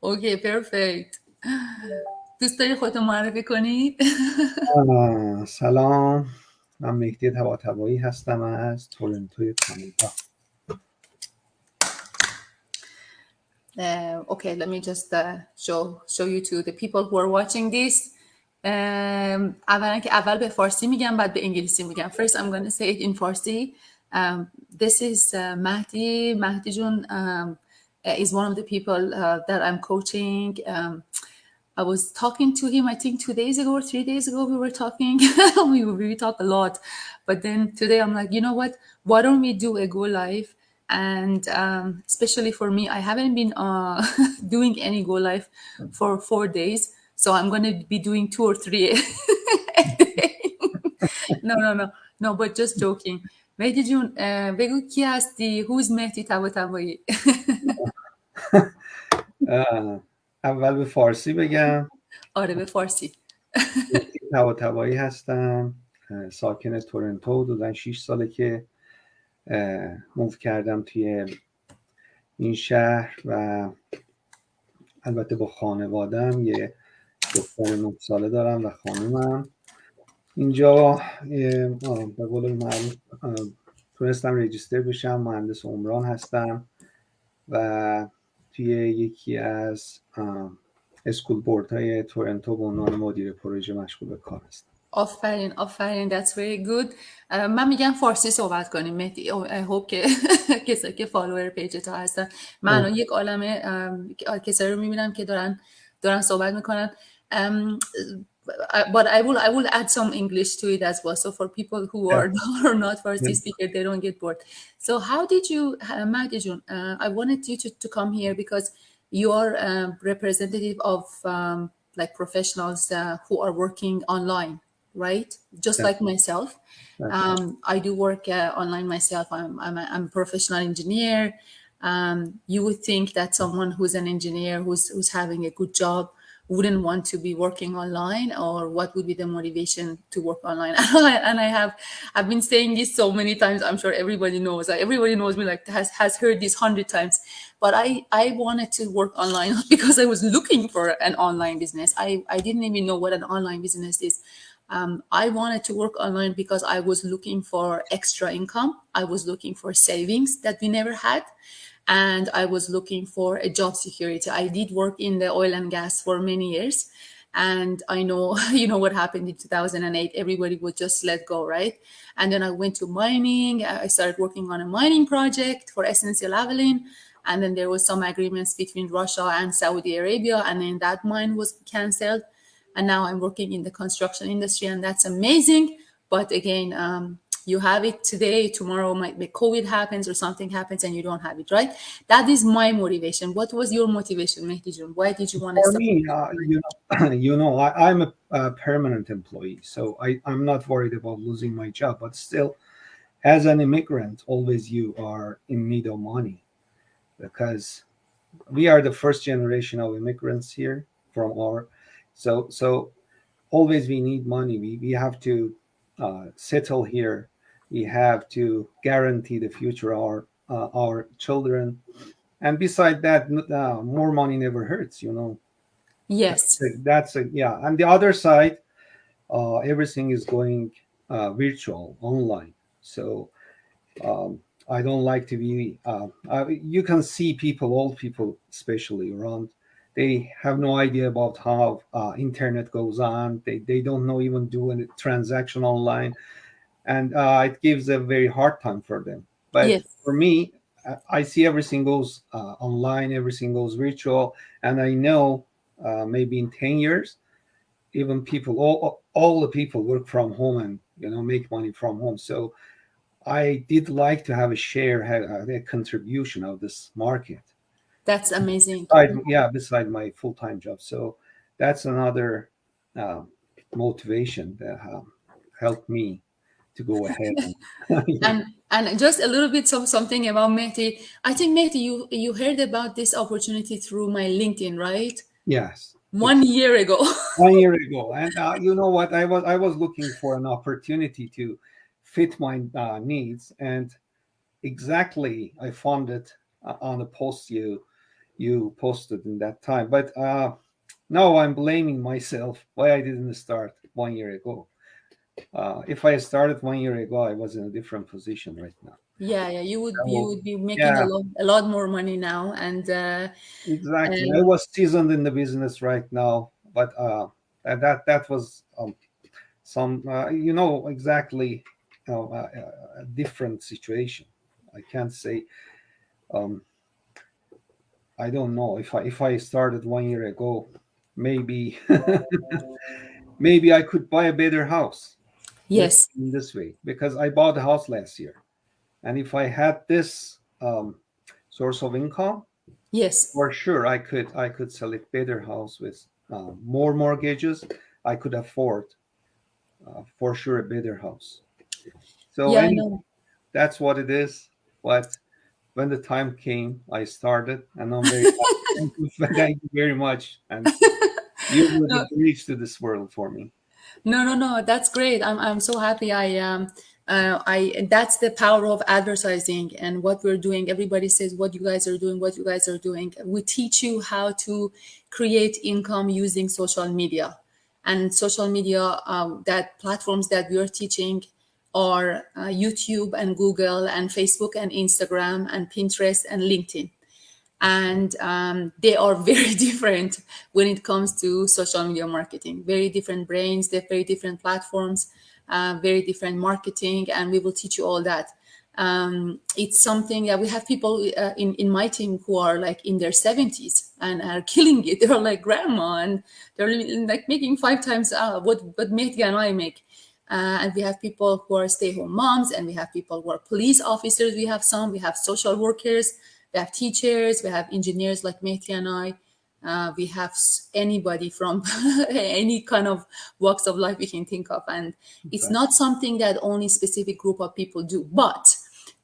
اوکی پرفکت. دوست داری خودتو معرفی کنی؟ سلام، من مهدی طباطبایی هستم از تورنتوی کانادا. Okay, let me just show you to the people who are watching this. اولا که اول به فارسی میگم بعد به انگلیسی میگم. First I'm going to say it in Farsi. This is Mahdi jun is one of the people that I'm coaching. I was talking to him, I think 2 days ago or 3 days ago, we were talking. we talk a lot. But then today I'm like, you know what? Why don't we do a go live? And especially for me, I haven't been doing any go live for 4 days. So I'm going to be doing 2 or 3 a day. No, but just joking. مهدی جون بگو کی هستی؟ Who's مهدی طباطبایی؟ اول به فارسی بگم. آره به فارسی. مهدی طباطبایی هستم، ساکن تورنتو. حدوداً 6 ساله که موو کردم توی این شهر و البته با خانوادم یه دختر 9 ساله دارم و خانومم. اینجا به قول معروف تونستم رجیستر بشم. مهندس عمران هستم و توی یکی از اسکول بورد های تورنتو به عنوان مدیر پروژه مشغول به کار هستم. آفرین that's very good. من میگم فارسی صحبت کنیم مهدی. I hope که کسایی که فالوور پیج تا هستن، من یک عالمه کسایی رو میبینم که دارن صحبت میکنن. But I will add some English to it as well. So for people who are not Farsi speaker, they don't get bored. So how did you, Mahdi Jun, I wanted you to come here because you are representative of like professionals who are working online, right? Just like myself. I do work online myself. I'm a professional engineer. You would think that someone who's an engineer who's having a good job wouldn't want to be working online, or what would be the motivation to work online? And I've been saying this so many times. I'm sure everybody knows. Like, everybody knows me, like has heard this 100 times. But I wanted to work online because I was looking for an online business. I didn't even know what an online business is. I wanted to work online because I was looking for extra income. I was looking for savings that we never had. And I was looking for a job security. I did work in the oil and gas for many years. And I know, you know what happened in 2008. Everybody would just let go, right? And then I went to mining. I started working on a mining project for essential lavalin. And then there was some agreements between Russia and Saudi Arabia. And then that mine was canceled. And now I'm working in the construction industry, and that's amazing. But again, you have it today, tomorrow might be COVID happens or something happens and you don't have it, right? That is my motivation. What was your motivation, Mehdi Jun? Why did you want to For start? me, I'm a permanent employee, so I'm not worried about losing my job. But still, as an immigrant, always you are in need of money, because we are the first generation of immigrants here from our so always we need money. We have to settle here. We have to guarantee the future of our children. And beside that, more money never hurts. Yes. Yeah. And the other side, everything is going virtual, online. So I don't like to be. You can see people, old people especially around. They have no idea about how internet goes on. They don't know even do a transaction online, and it gives a very hard time for them. But Yes. for me, I see everything goes online, everything goes virtual, and I know maybe in 10 years, even people, all the people work from home and make money from home. So I did like to have a share, have a contribution of this market. That's amazing. Beside my full-time job. So that's another motivation that helped me to go ahead. And just a little bit something about Mehdi. I think Mehdi, you heard about this opportunity through my LinkedIn, right? Yes. 1 year ago. 1 year ago, and you know what? I was looking for an opportunity to fit my needs, and exactly I found it on the post you you posted in that time. But now I'm blaming myself why I didn't start 1 year ago. If I started 1 year ago, I was in a different position right now. Yeah, yeah, you So, would be making yeah, a lot more money now, and exactly. I um, was seasoned in the business right now, but that was some exactly a different situation. I can't say. Um, I don't know if I started 1 year ago, maybe maybe I could buy a better house. Let's yes, put it this way, because I bought a house last year, and if I had this source of income, yes. for sure I could sell a better house with more mortgages. I could afford for sure a better house. So Yeah, anyway, no. that's what it is. But when the time came, I started, and I'm very happy. Thank you, thank you very much. And you were the No, bridge to this world for me. no, no, no. That's great. I'm so happy. That's the power of advertising and what we're doing. Everybody says what you guys are doing, what you guys are doing. We teach you how to create income using social media, and social media. That platforms that we are teaching are YouTube and Google and Facebook and Instagram and Pinterest and LinkedIn, and they are very different when it comes to social media marketing. Very different brains, they're very different platforms, very different marketing, and we will teach you all that. It's something that we have people in my team who are like in their 70s and are killing it. They're like grandma, and they're like making 5 times what Mehdi and I make. And we have people who are stay-home moms, and we have people who are police officers. We have social workers, we have teachers, we have engineers like Mehdi and I. We have anybody from any kind of walks of life we can think of, and it's Exactly. not something that only specific group of people do. But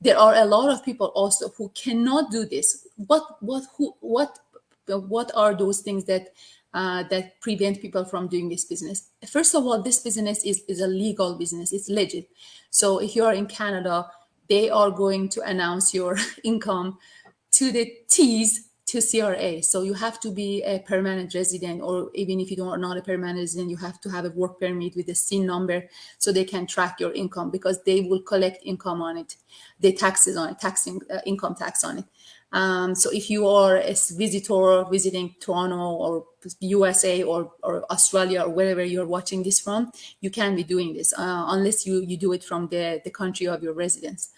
there are a lot of people also who cannot do this. What are those things that prevent people from doing this business? First of all, this business is a legal business. It's legit. So if you are in Canada, they are going to announce your income to the T's to CRA. So you have to be a permanent resident, or even if you are not a permanent resident, you have to have a work permit with a SIN number so they can track your income, because they will collect income on it, the taxes on it, taxing income tax on it. So if you are a visitor visiting Toronto or USA or Australia or wherever you're watching this from, you can be doing this unless you do it from the country of your residence.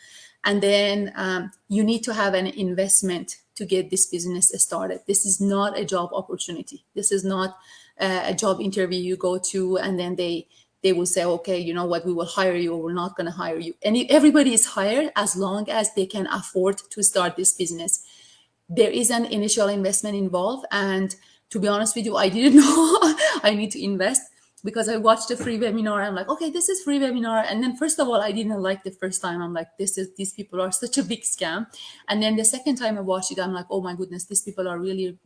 And then you need to have an investment to get this business started. This is not a job opportunity. This is not a job interview you go to and then they will say, okay, you know what, we will hire you, or we're not going to hire you. And everybody is hired as long as they can afford to start this business. There is an initial investment involved, and to be honest with you, I didn't know I need to invest, because I watched a free webinar. I'm like, okay, this is free webinar. And then first of all, I didn't like the first time. I'm like, these people are such a big scam. And then the second time I watched it, I'm like, oh my goodness, these people are really,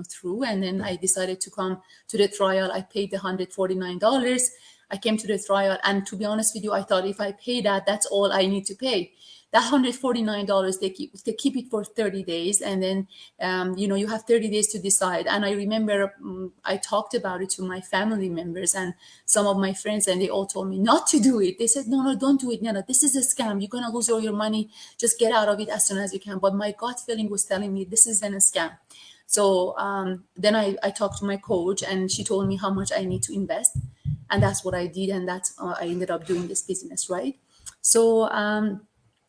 through. And then I decided to come to the trial. I paid the $149. I came to the trial, and to be honest with you, I thought if I pay that, that's all I need to pay. That $149, they keep it for 30 days, and then you have 30 days to decide. And I remember I talked about it to my family members and some of my friends, and they all told me not to do it. They said, no, no, don't do it. No, no, this is a scam. You're gonna lose all your money. Just get out of it as soon as you can. But my gut feeling was telling me this isn't a scam. So then I talked to my coach, and she told me how much I need to invest, and that's what I did, and that's I ended up doing this business, right? So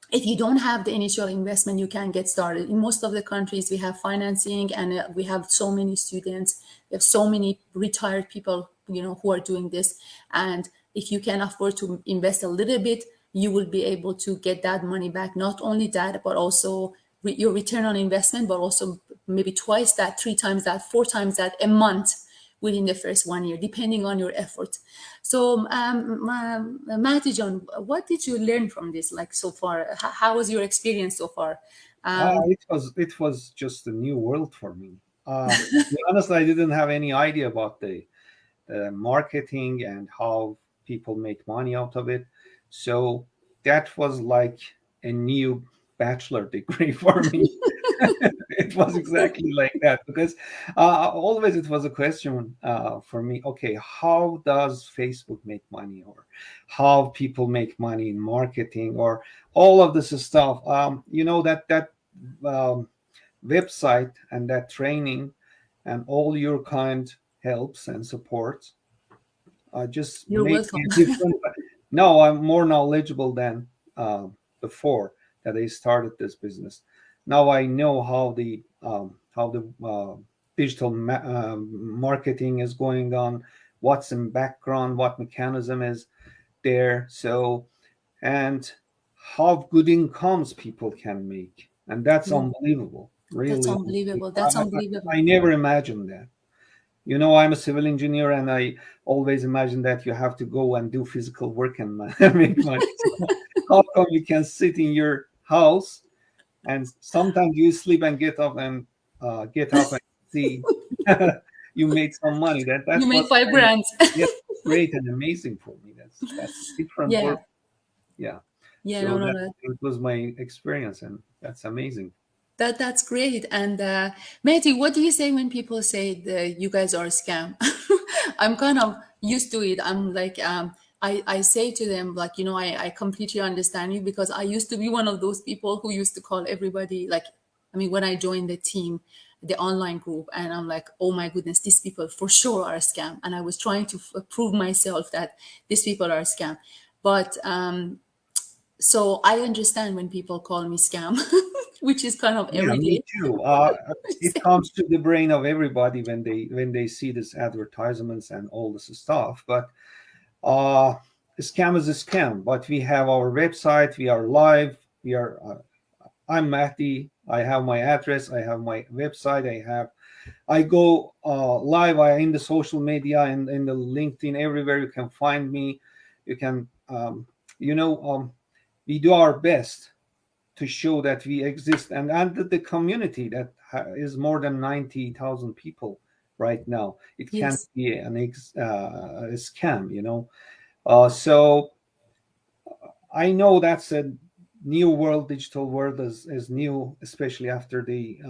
if you don't have the initial investment, you can get started. In most of the countries, we have financing, and we have so many students. We have so many retired people, who are doing this. And if you can afford to invest a little bit, you will be able to get that money back. Not only that, but also your return on investment, but also maybe twice that, 3 times that, 4 times that a month within the first 1 year, depending on your effort. So, Matty John, what did you learn from this, like so far? How was your experience so far? It was just a new world for me. To be honest, I didn't have any idea about the marketing and how people make money out of it. So that was like a new bachelor degree for me. It was exactly like that because always it was a question for me. Okay, how does Facebook make money, or how people make money in marketing, or all of this stuff? That um, website and that training and all your kind helps and supports just You're make welcome. me different. Now I'm more knowledgeable than before that I started this business. Now I know how the digital marketing is going on, what's in background, what mechanism is there. So and how good incomes people can make, and that's Yeah, unbelievable. that's Really, unbelievable. I, That's unbelievable. I never imagined that. I'm a civil engineer, and I always imagine that you have to go and do physical work and make money. So how come you can sit in your house and sometimes you sleep and get up and see you made some money? You That's made what 5 grand. yeah, great and amazing for me. That's different Yeah, work. Yeah. yeah, no, So no, that no. it was my experience, and that's amazing. That's great. And Mehdi, what do you say when people say you guys are a scam? I'm kind of used to it. I'm like, I say to them, like, I completely understand you, because I used to be one of those people who used to call everybody, like, I mean, when I joined the team, the online group, and I'm like, oh my goodness, these people for sure are a scam. And I was trying to prove myself that these people are a scam. But so I understand when people call me scam, which is kind of Yeah, every me day. too. It comes to the brain of everybody when they see this advertisements and all this stuff. But uh, a scam is a scam. But we have our website. We are live. We are. I'm Mahdi. I have my address. I have my website. I go live. I in the social media and in the LinkedIn everywhere. You can find me. You can. We do our best to show that we exist, and the community that is more than 90,000 people right now. It can't Yes. be a scam, so I know that's a new world. Digital world is new, especially after the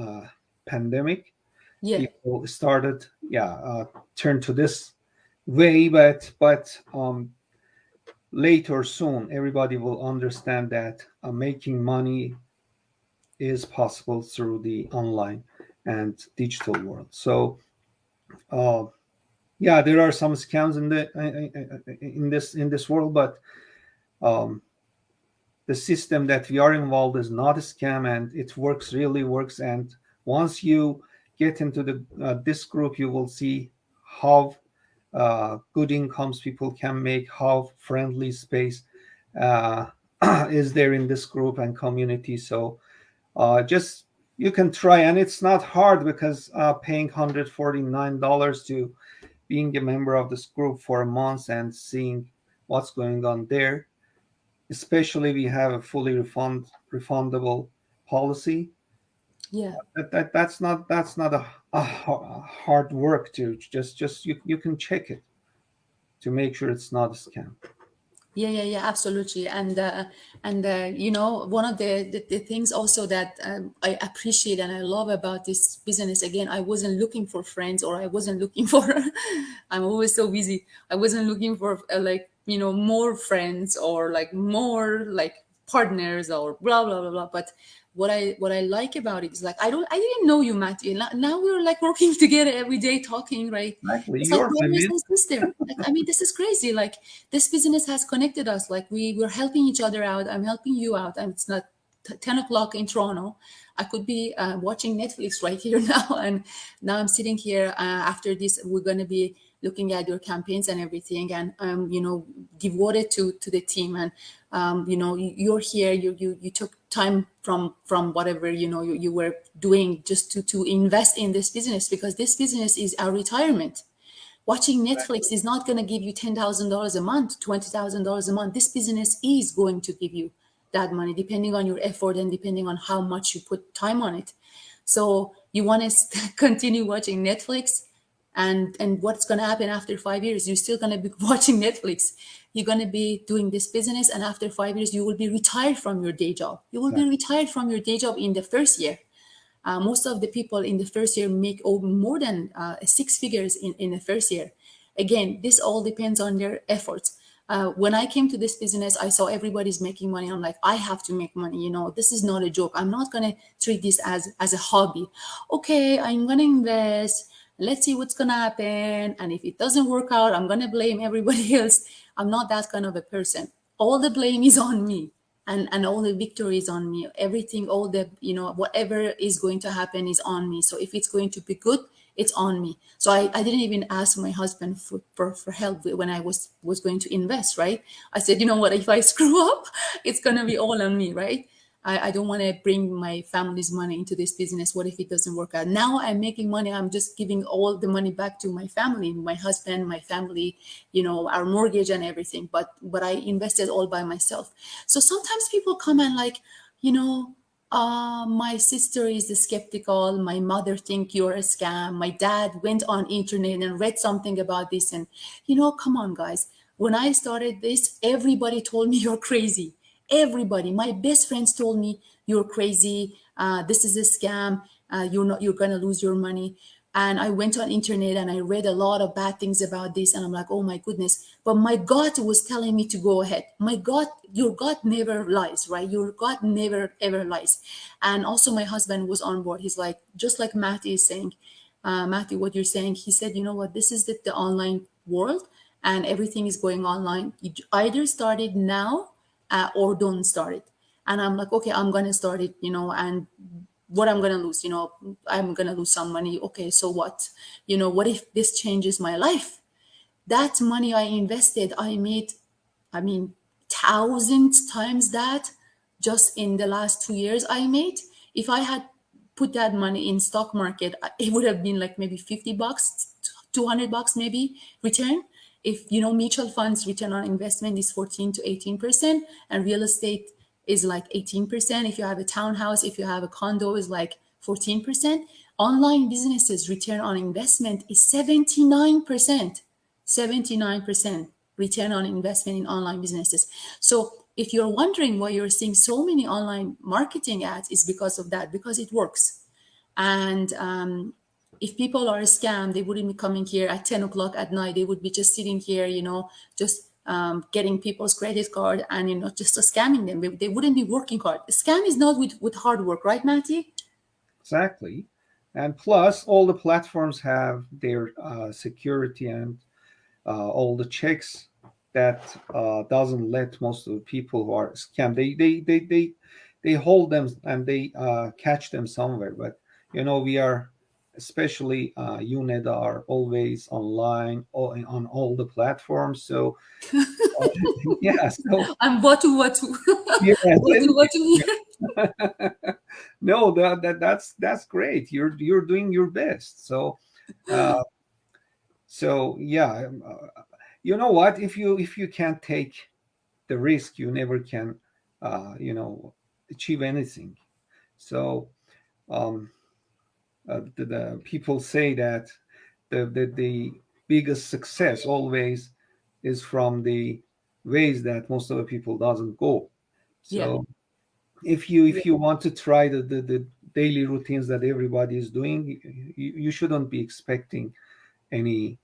pandemic. Yeah. People started, turn to this way, but late or soon everybody will understand that making money is possible through the online and digital world. So, uh, yeah, there are some scams in this world, but um, the system that we are involved is not a scam, and it works, really works. And once you get into the this group, you will see how good incomes people can make, how friendly space uh, is there in this group and community. So just you can try, and it's not hard because paying $149 to being a member of this group for a month and seeing what's going on there, especially we have a fully refundable policy. Yeah. That's not a hard work to just you can check it to make sure it's not a scam. Yeah, yeah, yeah, absolutely. And one of the things also that I appreciate and I love about this business, again, I wasn't looking for friends, or I wasn't looking for I'm always so busy. I wasn't looking for like, more friends, or like more like partners, or blah blah blah blah. But what I like about it is, like, I didn't know you, Matthew. Now we're like working together every day, talking, right? Exactly, It's like you're my brothers and mentor. sister. Like, I mean, this is crazy. Like, this business has connected us. Like, we're helping each other out. I'm helping you out. And it's not 10 o'clock in Toronto. I could be watching Netflix right here now. And now I'm sitting here. After this, we're going to be looking at your campaigns and everything, and devoted to the team. And you're here. You took time from whatever you were doing, just to invest in this business, because this business is our retirement. Watching Netflix is not going to give you $10,000 a month, $20,000 a month. This business is going to give you that money, depending on your effort and depending on how much you put time on it. So you want to continue watching Netflix, and what's going to happen after 5 years? You're still going to be watching Netflix. You're going to be doing this business, and after 5 years, you will be retired from your day job. You will be Exactly. retired from your day job in the first year. Most of the people in the first year make over more than six figures in the first year. Again, this all depends on their efforts. When I came to this business, I saw everybody's making money. I'm like, I have to make money. This is not a joke. I'm not gonna treat this as a hobby. Okay, I'm gonna invest. Let's see what's gonna happen. And if it doesn't work out, I'm gonna blame everybody else. I'm not that kind of a person. All the blame is on me, and all the victory is on me. Everything, all the whatever is going to happen is on me. So if it's going to be good, it's on me. So I didn't even ask my husband for help when I was going to invest, right? I said, you know what, if I screw up, it's gonna be all on me, right? I don't want to bring my family's money into this business. What if it doesn't work out? Now I'm making money. I'm just giving all the money back to my family, my husband, my family, our mortgage and everything. But I invested all by myself. So sometimes people come and like, you know, my sister is skeptical. My mother think you're a scam. My dad went on internet and read something about this. And, come on, guys. When I started this, everybody told me you're crazy. Everybody, my best friends told me you're crazy. This is a scam. You're gonna lose your money. And I went on internet and I read a lot of bad things about this, and I'm like, oh my goodness. But my gut was telling me to go ahead. My gut, your gut never lies, right? Your gut never ever lies. And also my husband was on board. He's like, just like Matthew is saying, Matthew, what you're saying, he said, you know what, this is the online world and everything is going online. You either start it now or don't start it. And I'm like, okay, I'm gonna start it, and what I'm gonna lose, I'm gonna lose some money. Okay, so what? What if this changes my life? That money I invested, I made, I mean, thousands times that just in the last 2 years I made. If I had put that money in stock market, it would have been like maybe $50, $200 maybe return. If mutual funds return on investment is 14 to 18%, and real estate is like 18%. If you have a townhouse, if you have a condo, is like 14%. Online businesses return on investment is 79%. 79% return on investment in online businesses. So if you're wondering why you're seeing so many online marketing ads, it's because of that, because it works. And if people are a scam, they wouldn't be coming here at 10 o'clock at night. They would be just sitting here, just getting people's credit card and, just scamming them. They wouldn't be working hard. A scam is not with hard work, right, Matty? Exactly. And plus, all the platforms have their security and all the checks that doesn't let most of the people who are scam. They hold them and they catch them somewhere. But we are, especially UNED, are always online on all the platforms. So yeah, so I'm watu. yes, Watu here. no, that's great. You're doing your best. So uh, yeah, you know what? If you can't take the risk, you never can, achieve anything. So um, the people say that the biggest success always is from the ways that most of the people doesn't go. Yeah. So if you want to try the daily routines that everybody is doing, you shouldn't be expecting any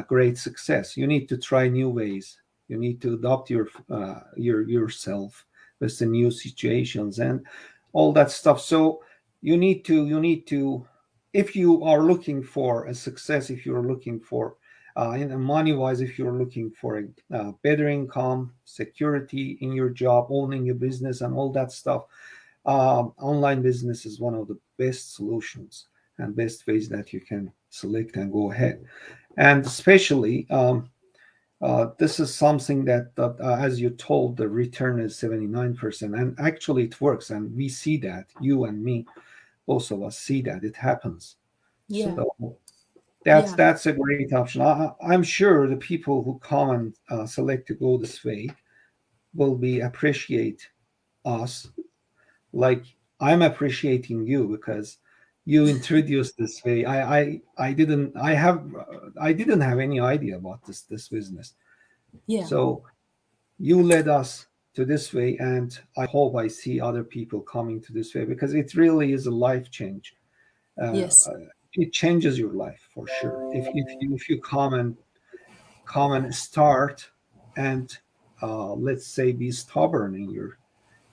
great success. You need to try new ways. You need to adopt yourself with the new situations and all that stuff. So you need to if you are looking for a success, if you're looking for in money wise, if you're looking for a better income, security in your job, owning a business, and all that stuff, online business is one of the best solutions and best ways that you can select and go ahead. And especially, this is something that as you told, the return is 79%. And actually, it works. And we see that, you and me, both of us see that it happens. So Yeah. that's Yeah. that's a great option. I'm sure the people who come and select to go this way will be appreciate us like I'm appreciating you because you introduced this way. I didn't have any idea about this business. Yeah. So you led us to this way, and I hope I see other people coming to this way because it really is a life change. uh, Yes. it changes your life for sure. If you come and start and let's say be stubborn in your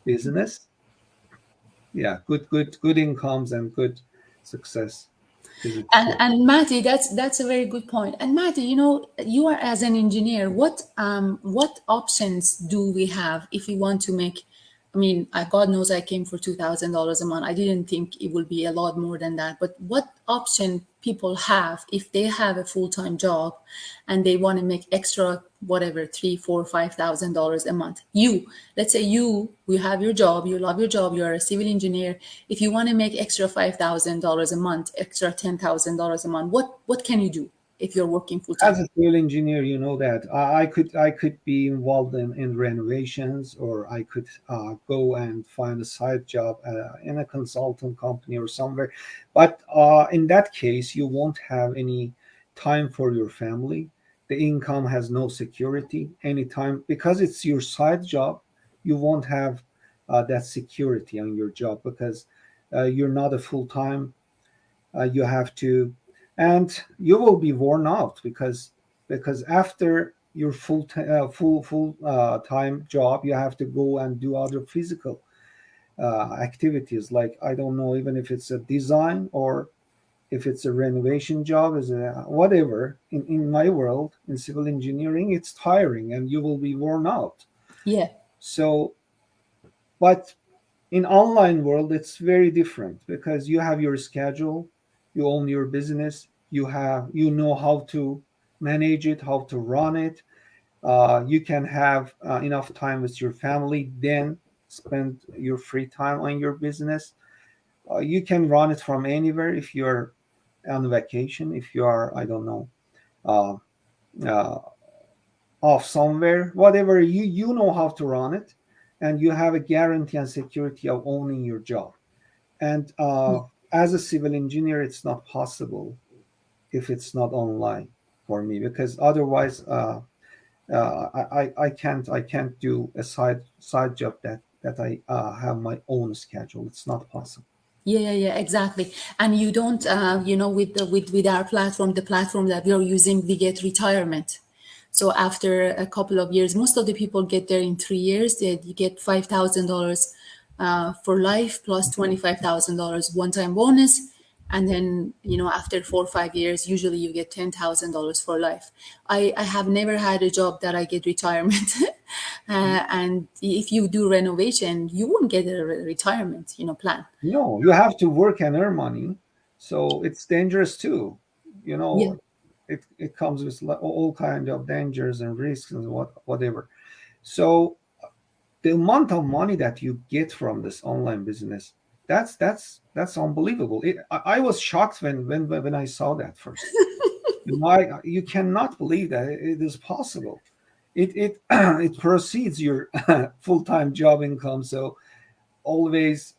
business, yeah, good incomes and good success is a And key. Matty, that's a very good point. And Matty, you are as an engineer. What options do we have if we want to make? I mean, God knows I came for $2,000 a month. I didn't think it would be a lot more than that. But what option people have if they have a full time job and they want to make extra whatever 3, 4, 5 thousand dollars a month? Let's say you have your job, you love your job, you are a civil engineer. If you want to make extra $5,000 a month, extra $10,000 a month, what can you do if you're working full As time? a civil engineer, you know that I could be involved in renovations, or I could go and find a side job in a consultant company or somewhere. But in that case, you won't have any time for your family. The income has no security anytime because it's your side job. You won't have that security on your job because you're not a full time. You have to, and you will be worn out because after your full time job, you have to go and do other physical activities, like I don't know, even if it's a design or if it's a renovation job, is a whatever. In my world, in civil engineering, it's tiring and you will be worn out. Yeah, So, but in online world it's very different because you have your schedule, you own your business, you know how to manage it, how to run it. You can have enough time with your family, then spend your free time on your business. You can run it from anywhere if you're on vacation, if you are, I don't know, uh, uh, off somewhere, whatever. You know how to run it, and you have a guarantee and security of owning your job. And as a civil engineer, it's not possible if it's not online for me because otherwise, I can't do a side job that I have my own schedule. It's not possible. yeah, exactly. And you don't, with our platform, the platform that we are using, we get retirement. So after a couple of years, most of the people get there in 3 years. You get $5,000 for life plus $25,000 one-time bonus, and then after 4 or 5 years, usually you get $10,000 for life. I have never had a job that I get retirement. And if you do renovation, you won't get a retirement plan. No, you have to work and earn money, so it's dangerous too. You Yeah, know, it comes with all kind of dangers and risks and whatever. So the amount of money that you get from this online business, that's unbelievable. I was shocked when I saw that first. You cannot believe that it is possible. It it precedes your full time job income. So always,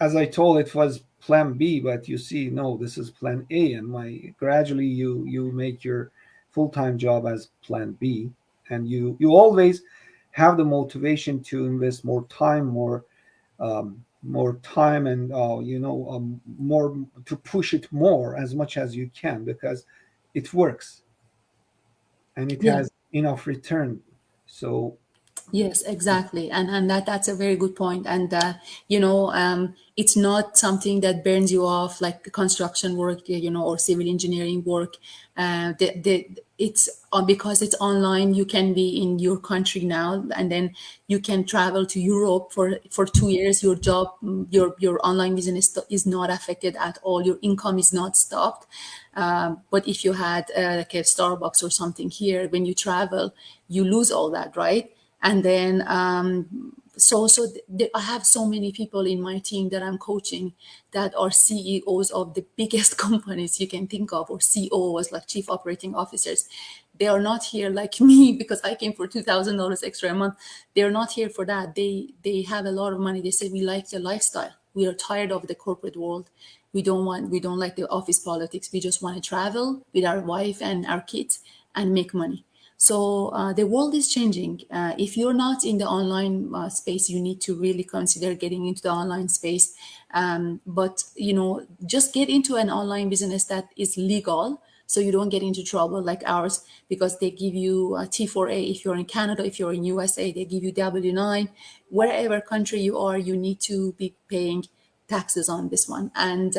as I told, it was plan B, but you see, no, this is plan A, and my gradually you make your full time job as plan B, and you always have the motivation to invest more time, and more to push it more as much as you can because it works and it yeah. has enough return. So Yes, exactly, and that's a very good point. And it's not something that burns you off like the construction work, or civil engineering work. It's because it's online. You can be in your country now, and then you can travel to Europe for 2 years. Your job, your online business is not affected at all. Your income is not stopped. But if you had like a Starbucks or something here, when you travel, you lose all that, right? And then I have so many people in my team that I'm coaching that are CEOs of the biggest companies you can think of, or COOs, like chief operating officers. They are not here like me because I came for $2,000 extra a month. They're not here for that. They have a lot of money. They say we like the lifestyle. We are tired of the corporate world. We don't like the office politics. We just want to travel with our wife and our kids and make money. So the world is changing. If you're not in the online space, you need to really consider getting into the online space. But just get into an online business that is legal, so you don't get into trouble like ours, because they give you a T4A if you're in Canada. If you're in USA, they give you W9. Wherever country you are, you need to be paying taxes on this one. And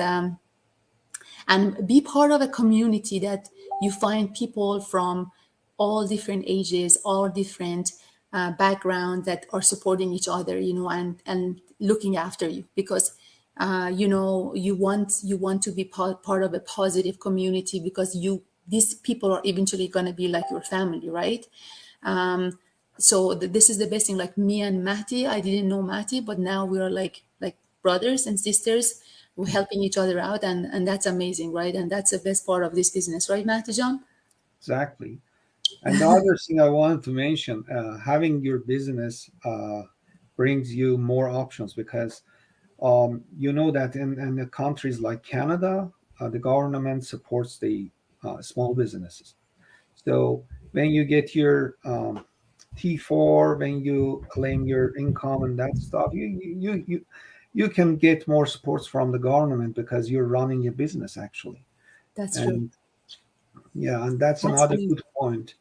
be part of a community that you find people from all different ages, all different backgrounds that are supporting each other, and looking after you, because you want to be part of a positive community, because these people are eventually going to be like your family, right? So this is the best thing. Like me and Matty, I didn't know Matty, but now we are like brothers and sisters. We're helping each other out, and that's amazing, right? And that's the best part of this business, right, Matty John? Exactly. And the other thing I wanted to mention, having your business brings you more options because you know that in the countries like Canada, the government supports the small businesses. So when you get your T4, when you claim your income and that stuff, you can get more supports from the government because you're running a business actually. That's true. And yeah, and that's That's another great. good point.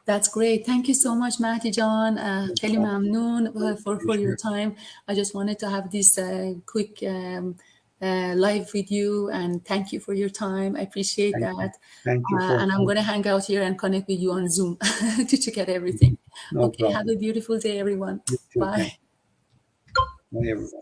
That's great. Thank you so much, Mahdi John. No خیلی problem. ممنون for your Appreciate. time. I just wanted to have this quick live with you, and thank you for your time. I appreciate Thank you. that. Thank you for And I'm going to hang out here and connect with you on Zoom to check out everything. no Okay, have problem. a beautiful day, everyone. You too. Thank Bye. you. Bye, everyone.